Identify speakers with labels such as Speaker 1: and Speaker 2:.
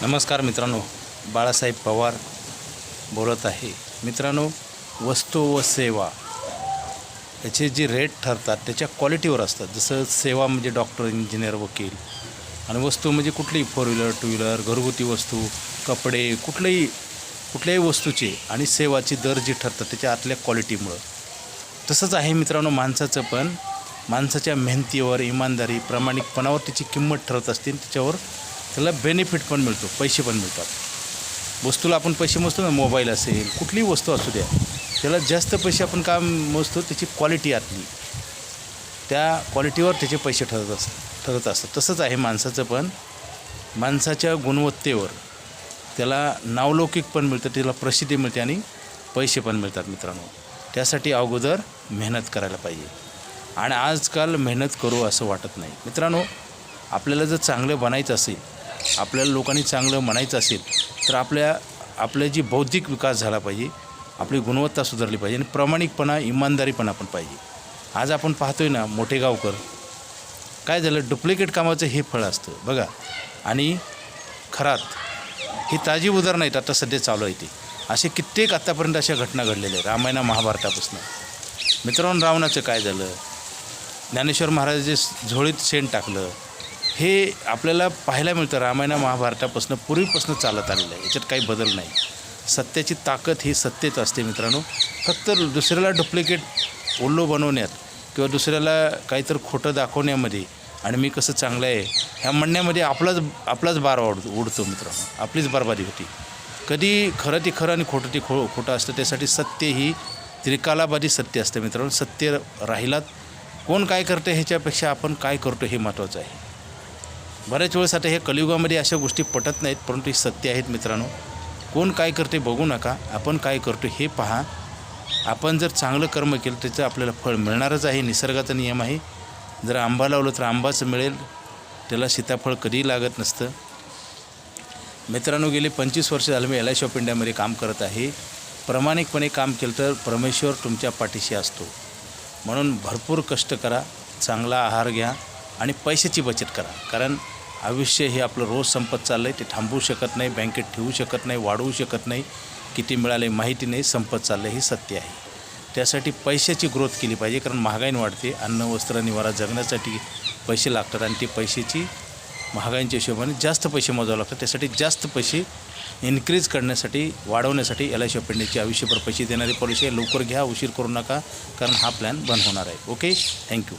Speaker 1: नमस्कार मित्रांनो, बाळासाहेब पवार बोलत आहे. मित्रांनो, वस्तू व सेवा याचे जे रेट ठरतात त्याच्या क्वालिटीवर असतात. जसं सेवा म्हणजे डॉक्टर, इंजिनियर, वकील, आणि वस्तू म्हणजे कुठलीही 4 व्हीलर, 2 व्हीलर, घरगुती वस्तू, कपडे, कुठल्याही वस्तूचे आणि सेवाचे दर जे ठरतात त्याच्या आतल्या क्वालिटीमुळं. तसंच आहे मित्रांनो माणसाचं पण. माणसाच्या मेहनतीवर, इमानदारी, प्रामाणिकपणावर त्याची किंमत ठरत असते. त्याच्यावर त्याला बेनिफिट पण मिळतो, पैसे पण मिळतात. वस्तूला आपण पैसे मोजतो ना, मोबाईल असेल, कुठलीही वस्तू असू द्या, त्याला जास्त पैसे आपण का मोजतो? त्याची क्वालिटी आतली, त्या क्वालिटीवर त्याचे पैसे ठरत असतात. तसंच आहे माणसाचं पण. माणसाच्या गुणवत्तेवर त्याला नावलौकिक पण मिळतं, त्याला प्रसिद्धी मिळते आणि पैसे पण मिळतात मित्रांनो. त्यासाठी अगोदर मेहनत करायला पाहिजे. आणि आजकाल मेहनत करू असं वाटत नाही मित्रांनो. आपल्याला जर चांगलं बनायचं असेल, आपल्याला लोकांनी चांगलं म्हणायचं असेल, तर आपल्या जी बौद्धिक विकास झाला पाहिजे, आपली गुणवत्ता सुधारली पाहिजे आणि प्रामाणिकपणा, इमानदारीपणा पण पाहिजे. आज आपण पाहतोय ना, मोठे गावकर काय झालं, डुप्लिकेट कामाचं हे फळ असतं बघा. आणि खरात ही ताजी उदाहरणं आहेत, आता सध्या चालू आहे. ते असे कित्येक आत्तापर्यंत अशा घटना घडलेल्या आहेत रामायण महाभारतापासून. मित्रांनो, रावणाचं काय झालं, ज्ञानेश्वर महाराजाचे झोळीत शेण टाकलं, हे आपल्याला पाहायला मिळतं. रामायण महाभारतापासून पूर्वीपासून चालत आलेलं आहे, याच्यात काही बदल नाही. सत्याची ताकद ही सत्तेच असते मित्रांनो. फक्त दुसऱ्याला डुप्लिकेट ओल्लो बनवण्यात किंवा दुसऱ्याला काहीतरी खोटं दाखवण्यामध्ये आणि मी कसं चांगलं आहे ह्या म्हणण्यामध्ये आपलाच बार उडतो मित्रांनो, आपलीच बरबादी होती. कधी खरं ते खरं आणि खोटं ते खोटं असतं. त्यासाठी सत्य ही त्रिकालाबाधी सत्य असतं मित्रांनो. सत्य राहिलात, कोण काय करतं ह्याच्यापेक्षा आपण काय करतो हे महत्त्वाचं आहे. बऱ्याच वेळेस आता हे कलियुगामध्ये अशा गोष्टी पटत नाहीत, परंतु हे सत्य आहेत मित्रांनो. कोण काय करते बघू नका, आपण काय करतो हे पहा. आपण जर चांगलं कर्म केलं त्याचं आपल्याला फळ मिळणारच आहे. निसर्गाचा नियम आहे. जर आंबा लावलं तर आंबाच मिळेल, त्याला सीताफळ कधीही लागत नसतं. मित्रांनो, गेले 25 वर्ष झालं मी LIC ऑफ इंडियामध्ये काम करत आहे. प्रामाणिकपणे काम केलं तर परमेश्वर तुमच्या पाठीशी असतो. म्हणून भरपूर कष्ट करा, चांगला आहार घ्या आणि पैशाची बचत करा. कारण आयुष्य हे आपलं रोज संपत चाललं आहे, ते थांबवू शकत नाही, बँकेत ठेवू शकत नाही, वाढवू शकत नाही. किती मिळाले माहिती नाही, संपत चाललं आहे, हे सत्य आहे. त्यासाठी पैशाची ग्रोथ केली पाहिजे. कारण महागाई वाढते, अन्न, वस्त्र, निवारा जगण्यासाठी पैसे लागतात आणि ते पैशाची महागाईंच्या हिशोबाने जास्त पैसे मोजावे लागतात. त्यासाठी जास्त पैसे इन्क्रीज करण्यासाठी, वाढवण्यासाठी LIC ऑफ इंडियाची आयुष्यभर पैसे देणारी पॉलिसी आहे. लवकर घ्या, उशीर करू नका, कारण हा प्लॅन बंद होणार आहे. Okay, thank you.